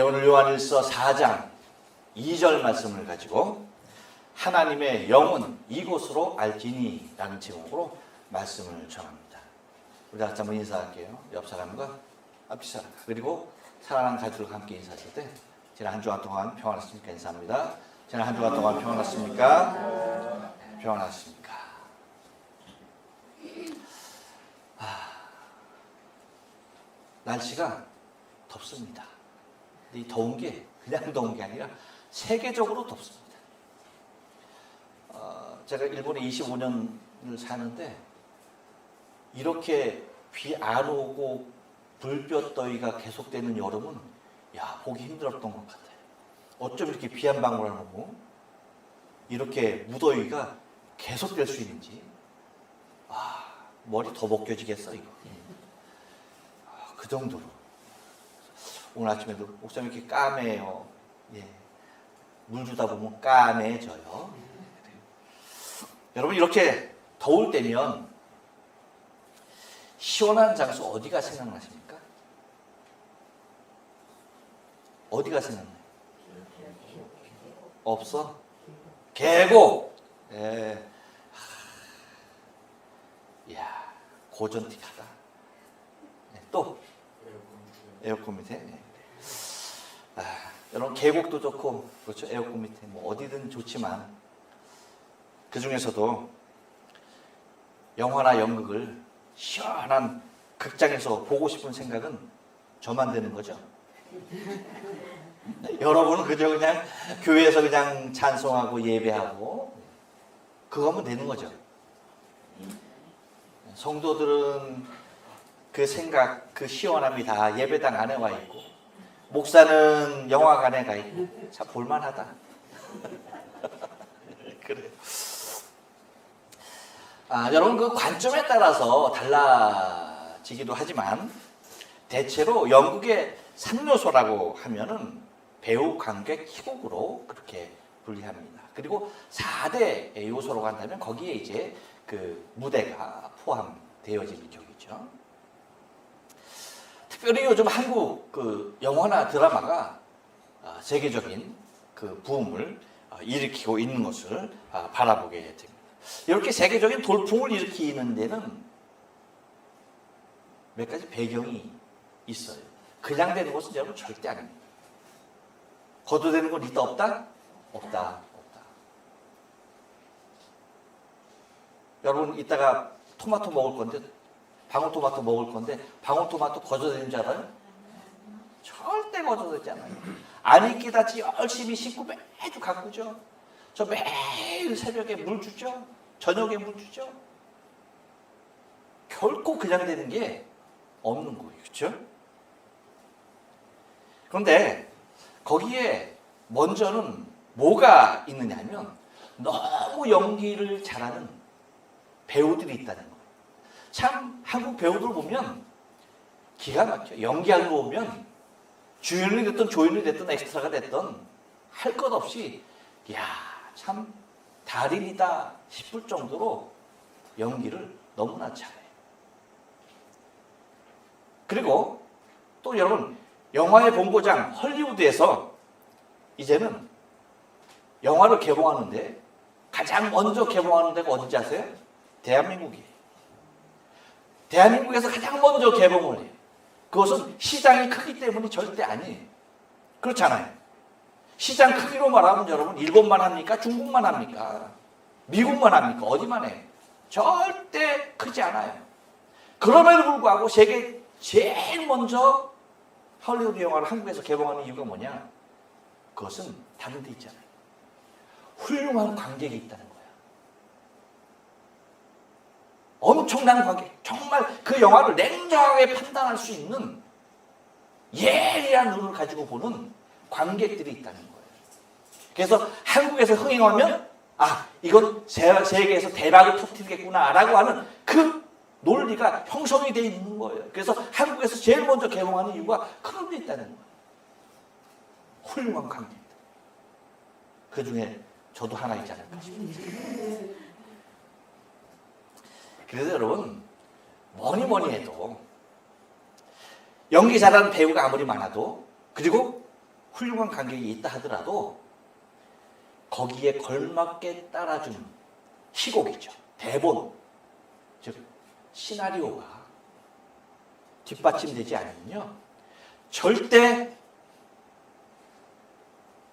오늘 요한일서 4장 2절 말씀을 가지고 하나님의 영은 이곳으로 알지니 라는 제목으로 말씀을 전합니다. 우리 다 같이 한번 인사할게요. 옆 사람과 앞뒤 사람, 그리고 사랑하는 가족들과 함께 인사하실 때 지난 한 주간 동안 평안하셨습니까? 인사합니다. 지난 한 주간 동안 평안하셨습니까? 평안하셨습니까? 날씨가 덥습니다. 이 더운 게 그냥 더운 게 아니라 세계적으로 덥습니다. 제가 일본에 25년을 사는데 이렇게 비 안 오고 불볕더위가 계속되는 여름은 보기 힘들었던 것 같아요. 어쩜 이렇게 비 한 방울 안 오고 이렇게 무더위가 계속될 수 있는지 머리 더 벗겨지겠어 이거. 그 정도로 오늘 아침에도 옥상이 이렇게 까매요. 물 주다 보면 까매져요. 여러분, 이렇게 더울 때면 시원한 장소 어디가 생각나십니까? 어디가 생각나요? 없어? 계곡. 이야, 고전틱하다. 또 에어컨 밑에. 여러분, 계곡도 좋고 그렇죠. 에어컨 밑에 뭐 어디든 좋지만 그 중에서도 영화나 연극을 시원한 극장에서 보고 싶은 생각은 저만 드는 거죠. 여러분은 그저 그냥 교회에서 그냥 찬송하고 예배하고 그거 하면 되는 거죠. 성도들은 그 생각, 그 시원함이 다 예배당 안에 와 있고 목사는 영화관에 가 있고 참 볼만하다. 그래요. 여러분, 그 관점에 따라서 달라지기도 하지만 대체로 연극의 3요소라고 하면은 배우, 관객, 희곡으로 그렇게 분리합니다. 그리고 4대 요소라고 한다면 거기에 이제 그 무대가 포함되어지는 격이죠. 특별히 요즘 한국 그 영화나 드라마가 세계적인 그 부음을 일으키고 있는 것을 바라보게 됩니다. 이렇게 세계적인 돌풍을 일으키는 데는 몇 가지 배경이 있어요. 그냥 되는 것은 여러분 절대 아닙니다. 거둬되는 건 있다 없다? 없다. 여러분, 이따가 토마토 먹을 건데, 방울토마토 먹을 건데 방울토마토 거둬되는 줄 알아요? 절대 거둬되지 않아요. 안 익기다지 열심히 씻고 매주 가꾸죠. 저 매일 새벽에 물 주죠. 저녁에 물 주죠. 결코 그냥 되는 게 없는 거예요. 그렇죠? 그런데 거기에 먼저는 뭐가 있느냐 하면 너무 연기를 잘하는 배우들이 있다는 거예요. 참 한국 배우들 보면 기가 막혀. 연기하는 거 보면 주연이 됐든 조연이 됐든 엑스트라가 됐든 할 것 없이 참 달인이다 싶을 정도로 연기를 너무나 잘해요. 그리고 또 여러분, 영화의 본고장 헐리우드에서 이제는 영화를 개봉하는데 가장 먼저 개봉하는 데가 어딘지 아세요? 대한민국이에요. 대한민국에서 가장 먼저 개봉을 해요. 그것은 시장이 크기 때문이 절대 아니에요. 그렇잖아요. 시장 크기로 말하면 여러분 일본만 합니까? 중국만 합니까? 미국만 합니까? 어디만 해요? 절대 크지 않아요. 그럼에도 불구하고 세계 제일 먼저 헐리우드 영화를 한국에서 개봉하는 이유가 뭐냐? 그것은 다른 데 있잖아요. 훌륭한 관객이 있다는 거야. 엄청난 관객, 정말 그 영화를 냉정하게 판단할 수 있는 예리한 눈을 가지고 보는 관객들이 있다는 거예요. 그래서 한국에서 흥행하면 이건 세계에서 대박을 터뜨리겠구나라고 하는 그 논리가 형성이 되어 있는 거예요. 그래서 한국에서 제일 먼저 개봉하는 이유가 그런 데 있다는 거예요. 훌륭한 관객들. 그 중에 저도 하나 있지 않을까 싶습니다. 그래서 여러분, 뭐니 해도 연기 잘하는 배우가 아무리 많아도, 그리고 훌륭한 관객이 있다 하더라도 거기에 걸맞게 따라주는 희곡이죠. 대본, 즉 시나리오가 뒷받침되지 않으면요 절대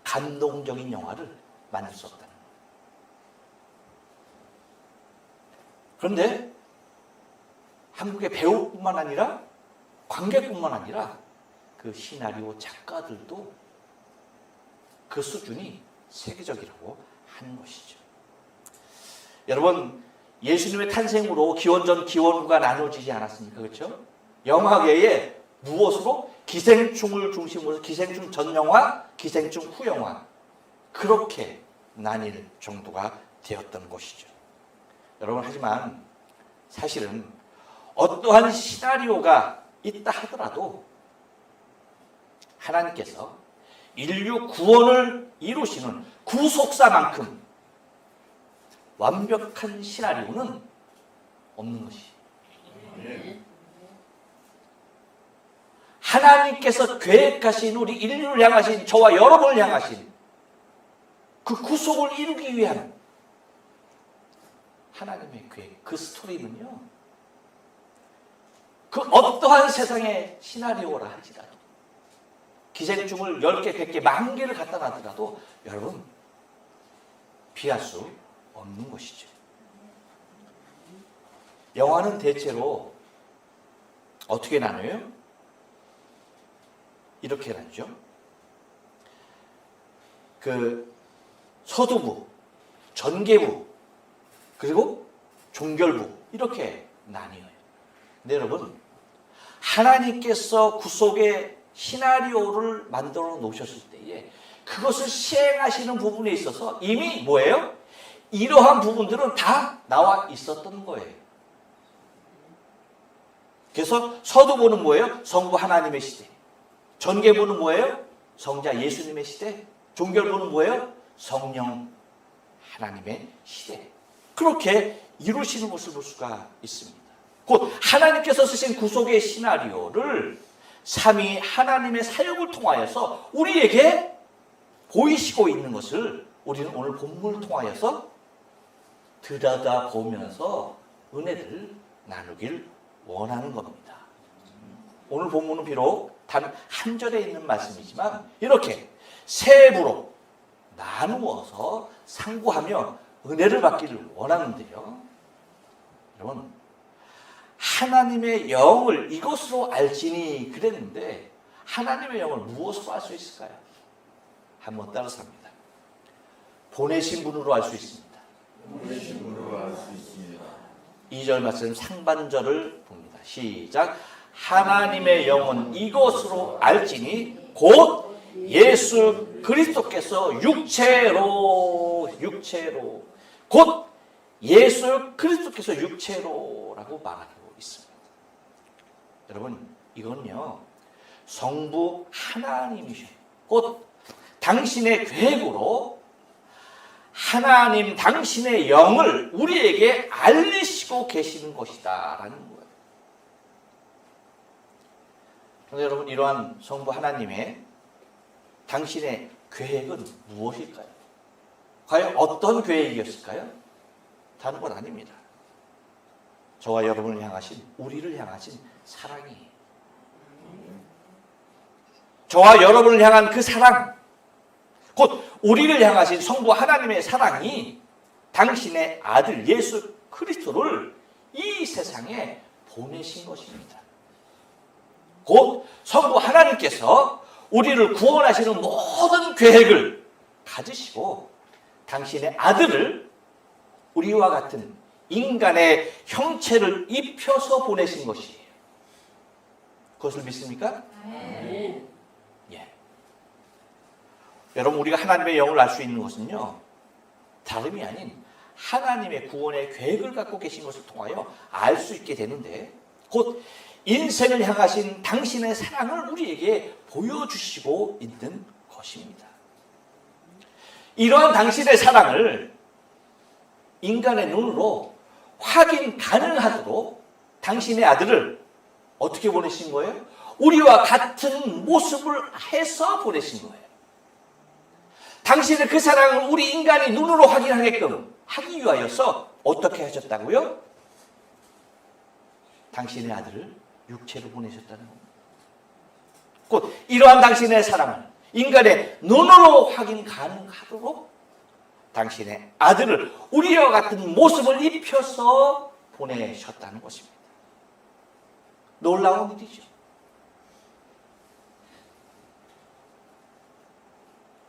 감동적인 영화를 만들 수 없다는 거예요. 그런데 한국의 배우뿐만 아니라 관객뿐만 아니라 그 시나리오 작가들도 그 수준이 세계적이라고 하는 것이죠. 여러분, 예수님의 탄생으로 기원전 기원후가 나눠지지 않았습니까? 그렇죠? 영화계에 무엇으로? 기생충을 중심으로 기생충 전 영화, 기생충 후 영화 그렇게 나뉠 정도가 되었던 것이죠. 여러분, 하지만 사실은 어떠한 시나리오가 있다 하더라도 하나님께서 인류 구원을 이루시는 구속사만큼 완벽한 시나리오는 없는 것이. 하나님께서 계획하신 우리 인류를 향하신 저와 여러분을 향하신 그 구속을 이루기 위한 하나님의 계획, 그 스토리는요 그 어떠한 세상의 시나리오라 할지라도 기생충을 10개, 100개, 10,000개를 갖다 놔더라도 여러분 비할 수 없는 것이죠. 영화는 대체로 어떻게 나눠요? 이렇게 나누죠. 그 서두부, 전개부, 그리고 종결부 이렇게 나뉘어요. 근데 여러분 하나님께서 구속의 시나리오를 만들어 놓으셨을 때에 그것을 시행하시는 부분에 있어서 이미 뭐예요? 이러한 부분들은 다 나와 있었던 거예요. 그래서 서두부는 뭐예요? 성부 하나님의 시대. 전개부는 뭐예요? 성자 예수님의 시대. 종결부는 뭐예요? 성령 하나님의 시대. 그렇게 이루시는 것을 볼 수가 있습니다. 곧 하나님께서 쓰신 구속의 시나리오를 삼위 하나님의 사역을 통하여서 우리에게 보이시고 있는 것을 우리는 오늘 본문을 통하여서 들여다보면서 은혜를 나누길 원하는 겁니다. 오늘 본문은 비록 단 한 절에 있는 말씀이지만 이렇게 세부로 나누어서 상고하며 은혜를 받기를 원하는데요. 여러분 하나님의 영을 이것으로 알지니 그랬는데 하나님의 영을 무엇으로 알 수 있을까요? 한번 따라서 합니다. 보내신 분으로 알 수 있습니다. 보내신 분으로 알 수 있습니다. 2절 말씀 상반절을 봅니다. 시작. 하나님의 영은 이것으로 알지니 곧 예수 그리스도께서 육체로 곧 예수 그리스도께서 육체로라고 말하고 있습니다. 여러분 이건요 성부 하나님이셔요. 곧 당신의 계획으로 하나님 당신의 영을 우리에게 알리시고 계시는 것이다라는 거예요. 그런데 여러분 이러한 성부 하나님의 당신의 계획은 무엇일까요? 과연 어떤 계획이었을까요? 다른 건 아닙니다. 저와 여러분을 향하신 우리를 향하신 사랑이에요. 저와 여러분을 향한 그 사랑 곧 우리를 향하신 성부 하나님의 사랑이 당신의 아들 예수 그리스도를 이 세상에 보내신 것입니다. 곧 성부 하나님께서 우리를 구원하시는 모든 계획을 가지시고 당신의 아들을 우리와 같은 인간의 형체를 입혀서 보내신 것이에요. 그것을 믿습니까? 예. 여러분 우리가 하나님의 영을 알 수 있는 것은요 다름이 아닌 하나님의 구원의 계획을 갖고 계신 것을 통하여 알 수 있게 되는데 곧 인생을 향하신 당신의 사랑을 우리에게 보여주시고 있는 것입니다. 이러한 당신의 사랑을 인간의 눈으로 확인 가능하도록 당신의 아들을 어떻게 보내신 거예요? 우리와 같은 모습을 해서 보내신 거예요. 당신의 그 사랑을 우리 인간이 눈으로 확인하게끔 하기 위하여서 어떻게 하셨다고요? 당신의 아들을 육체로 보내셨다는 겁니다. 곧 이러한 당신의 사랑을 인간의 눈으로 확인 가능하도록 당신의 아들을 우리와 같은 모습을 입혀서 보내셨다는 것입니다. 놀라운 일이죠.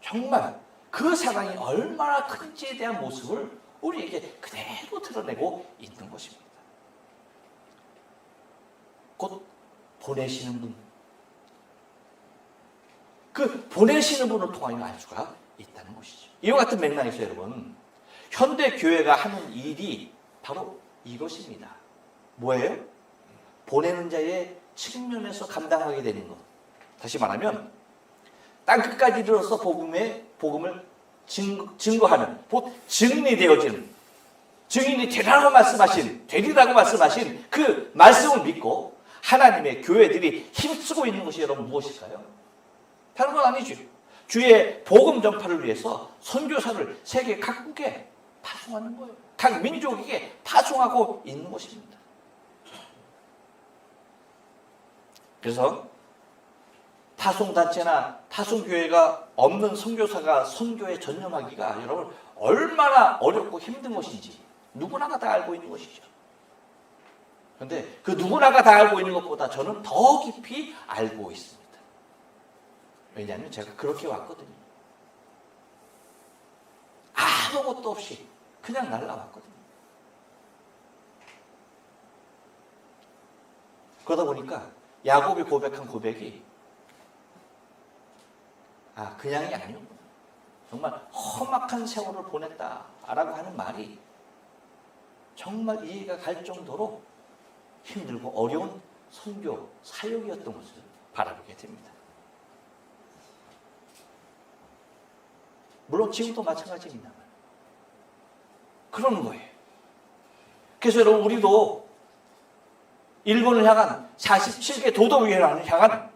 정말 그 사랑이 얼마나 큰지에 대한 모습을 우리에게 그대로 드러내고 있는 것입니다. 곧 보내시는 분, 그 보내시는 분을 통하여 알 수가 있다는 것이죠. 이와 같은 맥락에서 여러분, 현대 교회가 하는 일이 바로 이것입니다. 뭐예요? 보내는 자의 측면에서 감당하게 되는 것. 다시 말하면 땅끝까지 이르러서 복음을 증거하는, 곧 증리되어지는, 증인이 되리라고 말씀하신 그 말씀을 믿고 하나님의 교회들이 힘쓰고 있는 것이 여러분 무엇일까요? 다른 건 아니죠. 주의 복음 전파를 위해서 선교사를 세계 각국에 파송하는 거예요. 각 민족에게 파송하고 있는 것입니다. 그래서 파송단체나 파송교회가 없는 선교사가 선교에 전념하기가 여러분 얼마나 어렵고 힘든 것인지 누구나가 다 알고 있는 것이죠. 그런데 그 누구나가 다 알고 있는 것보다 저는 더 깊이 알고 있습니다. 왜냐하면 제가 그렇게 왔거든요. 아무것도 없이 그냥 날라왔거든요. 그러다 보니까 야곱이 고백한 고백이 그냥이 아니었구나. 정말 험악한 세월을 보냈다라고 하는 말이 정말 이해가 갈 정도로 힘들고 어려운 선교 사역이었던 것을 바라보게 됩니다. 물론 지금도 마찬가지입니다만 그러는 거예요. 그래서 여러분 우리도 일본을 향한 47개 도덕위원회를 향한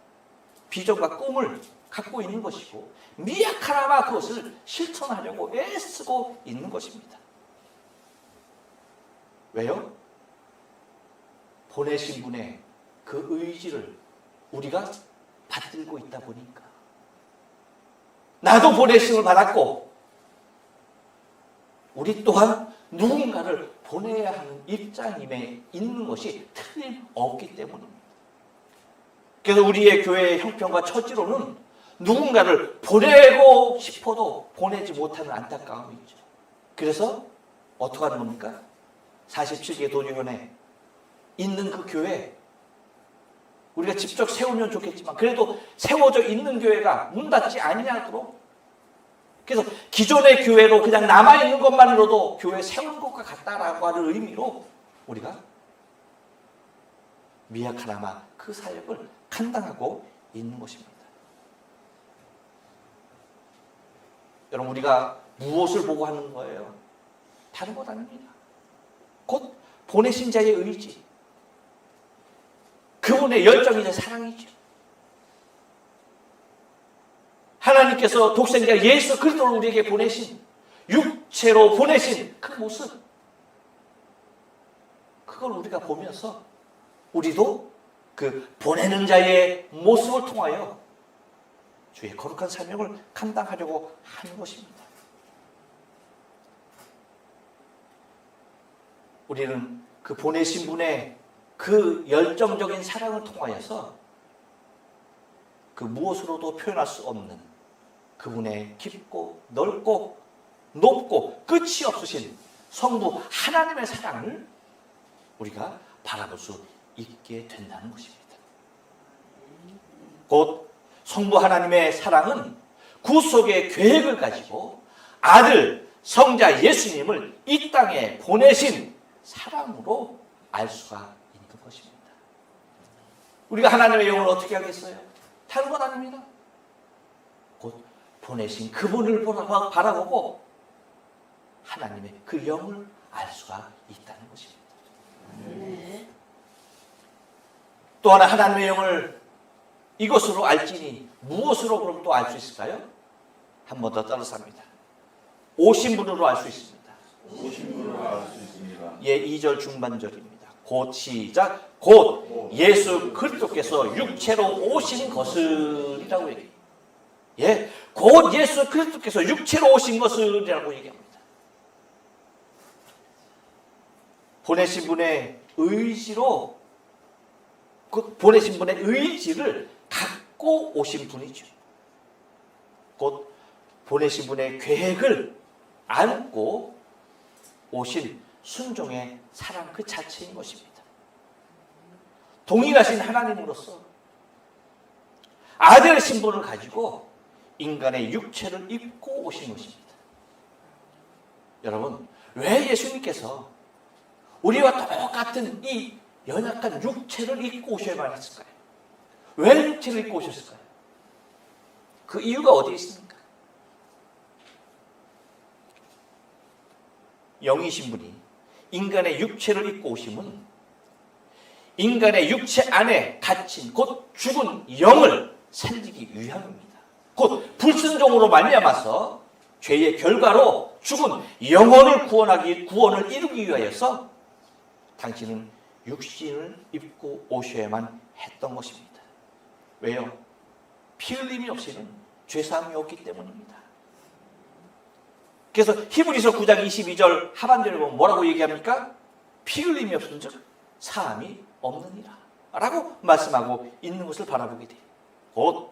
비전과 꿈을 갖고 있는 것이고 미약하나마 그것을 실천하려고 애쓰고 있는 것입니다. 왜요? 보내신 분의 그 의지를 우리가 받들고 있다 보니까 나도 보내심을 받았고 우리 또한 누군가를 보내야 하는 입장임에 있는 것이 틀림없기 때문입니다. 그래서 우리의 교회의 형편과 처지로는 누군가를 보내고 싶어도 보내지 못하는 안타까움이 있죠. 그래서 어떻게 하는 겁니까? 47개 도주현에 있는 그 교회 우리가 직접 세우면 좋겠지만 그래도 세워져 있는 교회가 문 닫지 아니하도록 그래서 기존의 교회로 그냥 남아있는 것만으로도 교회 세우는 것과 같다라고 하는 의미로 우리가 미약하나마 그 사역을 감당하고 있는 것입니다. 여러분 우리가 무엇을 보고 하는 거예요? 다른 것 아닙니다. 곧 보내신 자의 의지, 그분의 열정이자 사랑이죠. 하나님께서 독생자 예수 그리스도를 우리에게 보내신, 육체로 보내신 그 모습, 그걸 우리가 보면서 우리도 그 보내는 자의 모습을 통하여 주의 거룩한 사명을 감당하려고 하는 것입니다. 우리는 그 보내신 분의 그 열정적인 사랑을 통하여서 그 무엇으로도 표현할 수 없는 그분의 깊고 넓고 높고 끝이 없으신 성부 하나님의 사랑을 우리가 바라볼 수 있게 된다는 것입니다. 곧 성부 하나님의 사랑은 구속의 계획을 가지고 아들 성자 예수님을 이 땅에 보내신 사랑으로 알 수가 있는 것입니다. 우리가 하나님의 영을 어떻게 하겠어요? 다른 건 아닙니다. 곧 보내신 그분을 바라보고 하나님의 그 영을 알 수가 있다는 것입니다. 또 하나 하나님의 영을 이것으로 알지니 무엇으로 그럼 또 알 수 있을까요? 한 번 더 따라서 합니다. 오신 분으로 알 수 있습니다. 오신 분으로 알 수 있습니다. 예, 2절 중반절입니다. 곧 시작. 곧 예수 그리스도께서 육체로 오신 것을이라고 얘기해요. 예, 곧 예수 그리스도께서 육체로 오신 것을이라고 얘기합니다. 보내신 분의 의지로, 그 보내신 분의 의지를 갖고 오신 분이죠. 곧 보내신 분의 계획을 안고 오신 순종의 사랑 그 자체인 것입니다. 동일하신 하나님으로서 아들의 신분을 가지고 인간의 육체를 입고 오신 것입니다. 여러분, 왜 예수님께서 우리와 똑같은 이 연약한 육체를 입고 오셔야만 했을까요? 왜 육체를 입고 오셨을까요? 그 이유가 어디에 있습니까? 영이신 분이 인간의 육체를 입고 오심은 인간의 육체 안에 갇힌 곧 죽은 영을 살리기 위함입니다. 곧 불순종으로 말미암아서 죄의 결과로 죽은 영혼을 구원을 이루기 위하여서 당신은 육신을 입고 오셔야만 했던 것입니다. 왜요? 피 흘림이 없이는 죄사함이 없기 때문입니다. 그래서 히브리서 9장 22절 하반절에 보면 뭐라고 얘기합니까? 피 흘림이 없은 즉 사함이 없느니라 라고 말씀하고 있는 것을 바라보게 돼요. 곧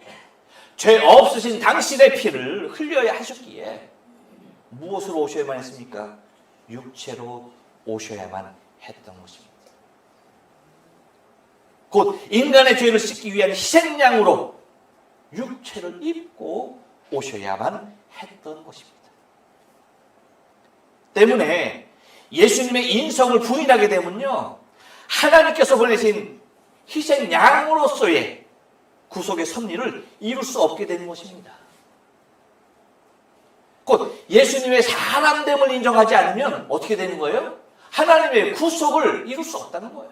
죄 없으신 당신의 피를 흘려야 하셨기에 무엇으로 오셔야만 했습니까? 육체로 오셔야만 했던 것입니다. 곧 인간의 죄를 씻기 위한 희생양으로 육체를 입고 오셔야만 했던 것입니다. 때문에 예수님의 인성을 부인하게 되면요, 하나님께서 보내신 희생양으로서의 구속의 섭리를 이룰 수 없게 되는 것입니다. 곧 예수님의 사람됨을 인정하지 않으면 어떻게 되는 거예요? 하나님의 구속을 이룰 수 없다는 거예요.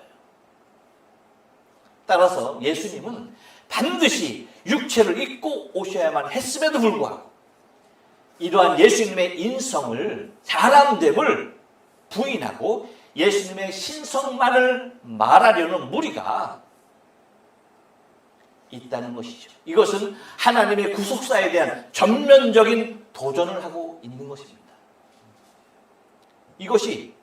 따라서 예수님은 반드시 육체를 입고 오셔야만 했음에도 불구하고 이러한 예수님의 인성을, 사람됨을 부인하고 예수님의 신성만을 말하려는 무리가 있다는 것이죠. 이것은 하나님의 구속사에 대한 전면적인 도전을 하고 있는 것입니다. 이것이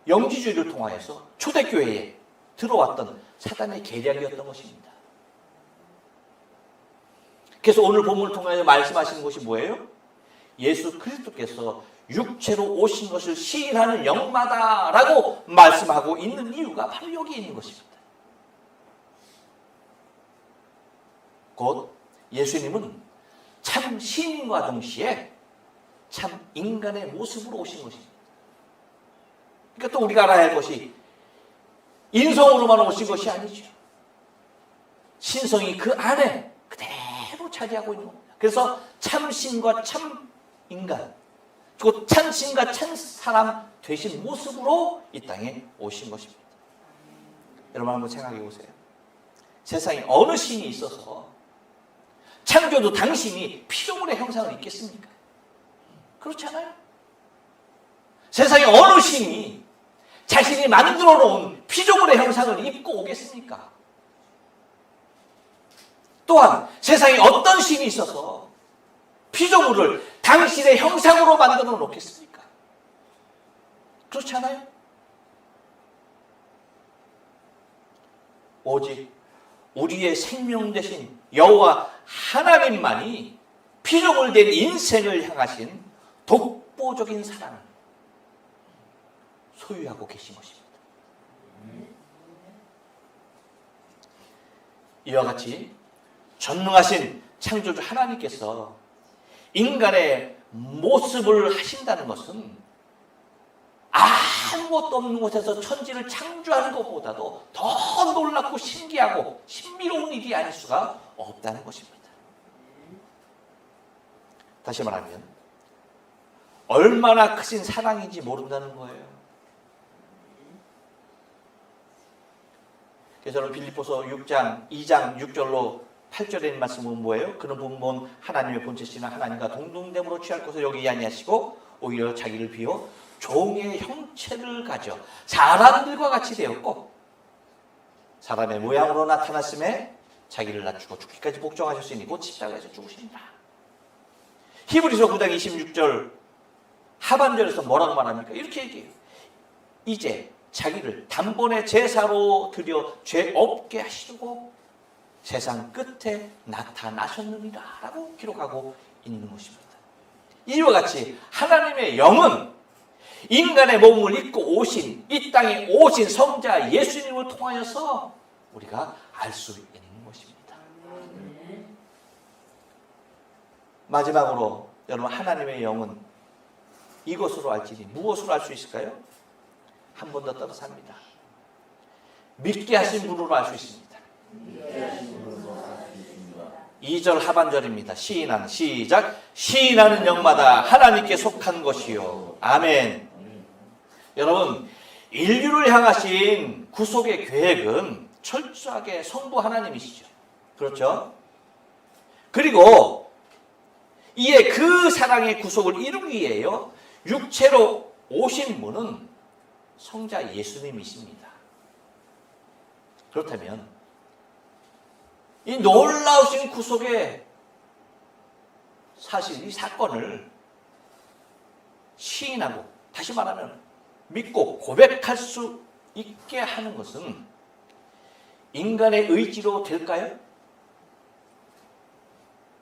영지주의를 통하여서 초대교회에 들어왔던 사단의 계략이었던 것입니다. 그래서 오늘 본문을 통하여 말씀하시는 것이 뭐예요? 예수 그리스도께서 육체로 오신 것을 시인하는 영마다라고 말씀하고 있는 이유가 바로 여기에 있는 것입니다. 곧 예수님은 참 시인과 동시에 참 인간의 모습으로 오신 것입니다. 그러니까 또 우리가 알아야 할 것이 인성으로만 오신 것이 아니죠. 신성이 그 안에 그대로 차지하고 있는 겁니다. 그래서 참신과 참 인간, 곧 참신과 참 사람 되신 모습으로 이 땅에 오신 것입니다. 여러분 한번 생각해 보세요. 세상에 어느 신이 있어서 창조주 당신이 피조물의 형상을 입겠습니까? 그렇지 않아요? 세상에 어느 신이 자신이 만들어 놓은 피조물의 형상을 입고 오겠습니까? 또한 세상에 어떤 신이 있어서 피조물을 당신의 형상으로 만들어 놓겠습니까? 그렇지 않아요? 오직 우리의 생명 되신 여호와 하나님만이 피조물 된 인생을 향하신 독보적인 사랑을 소유하고 계신 것입니다. 이와 같이 전능하신 창조주 하나님께서 인간의 모습을 하신다는 것은 아무것도 없는 곳에서 천지를 창조하는 것보다도 더 놀랍고 신기하고 신비로운 일이 아닐 수가 없다는 것입니다. 다시 말하면 얼마나 크신 사랑인지 모른다는 거예요. 그래서 저는 빌립보서 2장 6절로 8절에 있는 말씀은 뭐예요? 그는 분본 하나님의 본체시나 하나님과 동등됨으로 취할 것을 여기지 아니하시고 오히려 자기를 비워 종의 형체를 가져 사람들과 같이 되었고 사람의 모양으로 나타났음에 자기를 낮추고 죽기까지 복종하셨으니 곧 십자가에서 죽으신다. 히브리서 9장 26절 하반절에서 뭐라고 말합니까? 이렇게 얘기해요. 이제 자기를 단번에 제사로 드려 죄 없게 하시려고 세상 끝에 나타나셨느니라 라고 기록하고 있는 것입니다. 이와 같이 하나님의 영은 인간의 몸을 입고 오신 이 땅에 오신 성자 예수님을 통하여서 우리가 알 수 있는 것입니다. 마지막으로 여러분 하나님의 영은 이것으로 알지니 무엇으로 알 수 있을까요? 한 번 더 떠서 합니다. 믿게 하신 분으로 알 수 있습니다. 2절 하반절입니다. 시인하는 시작. 시인하는 영마다 하나님께 속한 것이요. 아멘. 여러분 인류를 향하신 구속의 계획은 철저하게 성부 하나님이시죠. 그렇죠? 그리고 이에 그 사랑의 구속을 이루기 위해요 육체로 오신 분은 성자 예수님이십니다. 그렇다면 이 놀라우신 구속의 사실 이 사건을 시인하고 다시 말하면 믿고 고백할 수 있게 하는 것은 인간의 의지로 될까요?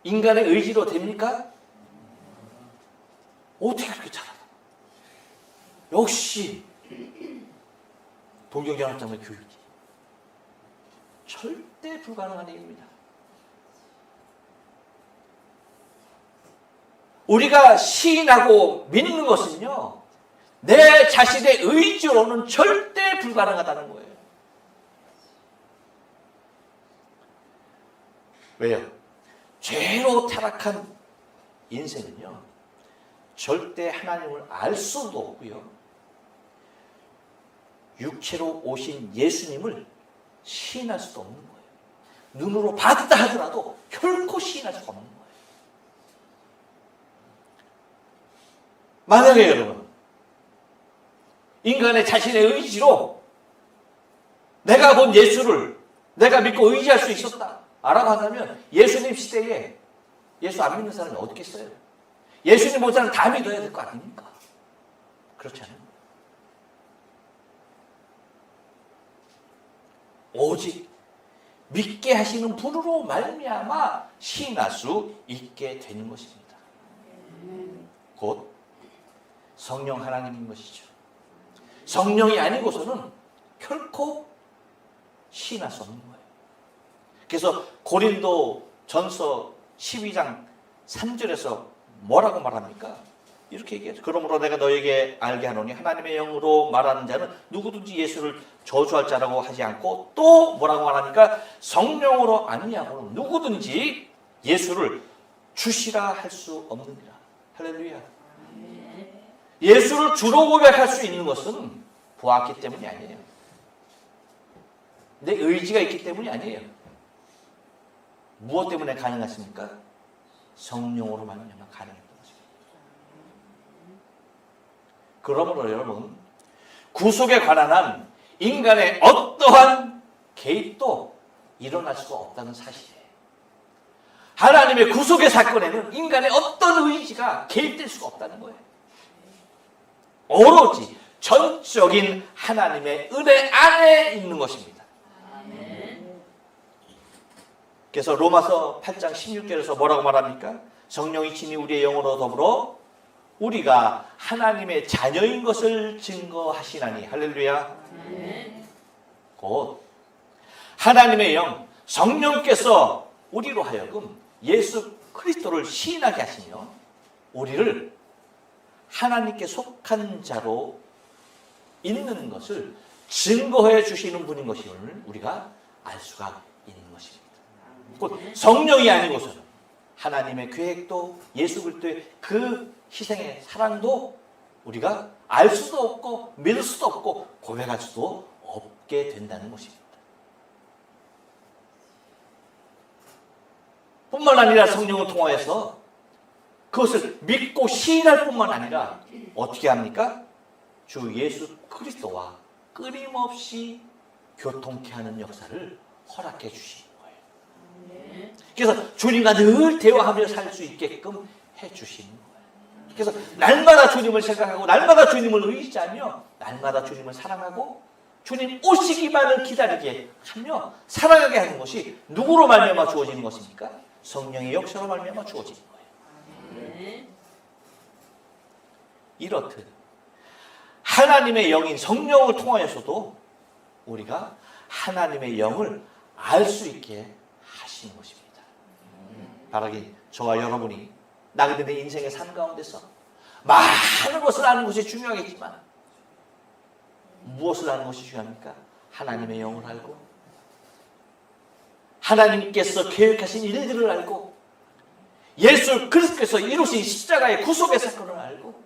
인간의 의지로 됩니까? 어떻게 그렇게 잘하나? 역시 동경연합장의 교육이 절대 불가능한 일입니다. 우리가 시인하고 믿는 것은요, 내 자신의 의지로는 절대 불가능하다는 거예요. 왜요? 죄로 타락한 인생은요, 절대 하나님을 알 수도 없고요, 육체로 오신 예수님을 시인할 수도 없는 거예요. 눈으로 봤다 하더라도 결코 시인할 수가 없는 거예요. 만약에 여러분 인간의 자신의 의지로 내가 본 예수를 내가 믿고 의지할 수 있었다 라고 한다면 예수님 시대에 예수 안 믿는 사람이 어디 있겠어요? 예수님 본 사람 다 믿어야 될 거 아닙니까? 그렇지 않아요? 오직 믿게 하시는 분으로 말미암아 시인할 수 있게 되는 것입니다. 곧 성령 하나님인 것이죠. 성령이 아니고서는 결코 시인할 수 없는 거예요. 그래서 고린도 전서 12장 3절에서 뭐라고 말합니까? 이렇게 얘기해요. 그러므로 내가 너에게 알게 하노니 하나님의 영으로 말하는 자는 누구든지 예수를 저주할 자라고 하지 않고 또 뭐라고 말합니까? 성령으로 아니하고는 누구든지 예수를 주시라 할 수 없느니라. 할렐루야. 예수를 주로 고백할 수 있는 것은 보았기 때문이 아니에요. 내 의지가 있기 때문이 아니에요. 무엇 때문에 가능하십니까? 성령으로 말미암아 가능했던 것입니다. 그러므로 여러분 구속에 관한 한 인간의 어떠한 개입도 일어날 수가 없다는 사실이에요. 하나님의 구속의 사건에는 인간의 어떤 의지가 개입될 수가 없다는 거예요. 오로지 전적인 하나님의 은혜 안에 있는 것입니다. 그래서 로마서 8장 16절에서 뭐라고 말합니까? 성령이 친히 우리의 영으로 더불어 우리가 하나님의 자녀인 것을 증거하시나니. 할렐루야. 곧 하나님의 영 성령께서 우리로 하여금 예수 그리스도를 시인하게 하시며 우리를 하나님께 속한 자로 있는 것을 증거해 주시는 분인 것임을 우리가 알 수가 있는 것입니다. 곧 성령이 아니고서는 하나님의 계획도 예수 그리스도의 그 희생의 사랑도 우리가 알 수도 없고 믿을 수도 없고 고백할 수도 없게 된다는 것입니다. 뿐만 아니라 성령을 통하여서 그것을 믿고 시인할 뿐만 아니라 어떻게 합니까? 주 예수 그리스도와 끊임없이 교통케 하는 역사를 허락해 주시는 거예요. 그래서 주님과 늘 대화하며 살 수 있게끔 해 주시는 거예요. 그래서 날마다 주님을 생각하고 날마다 주님을 의지하며 날마다 주님을 사랑하고 주님 오시기만을 기다리게 하며 살아가게 하는 것이 누구로 말미암아 주어지는 것입니까? 성령의 역사로 말미암아 주어지는 거예요. 이렇듯 하나님의 영인 성령을 통하여서도 우리가 하나님의 영을 알 수 있게 하시는 것입니다. 바라기 저와 여러분이 나그네의 인생의 삶 가운데서 많은 것을 아는 것이 중요하겠지만 무엇을 아는 것이 중요합니까? 하나님의 영을 알고 하나님께서 계획하신 일들을 알고 예수 그리스도께서 이루신 십자가의 구속의 사건을 알고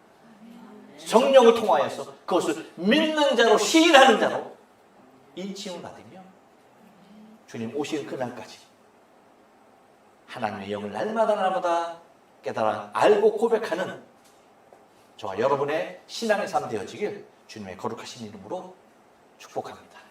성령을 통하여서 그것을 믿는 자로 시인하는 자로 인침을 받으며 주님 오시는 그날까지 하나님의 영을 날마다 깨달아 알고 고백하는 저와 여러분의 신앙의 삶 되어지길 주님의 거룩하신 이름으로 축복합니다.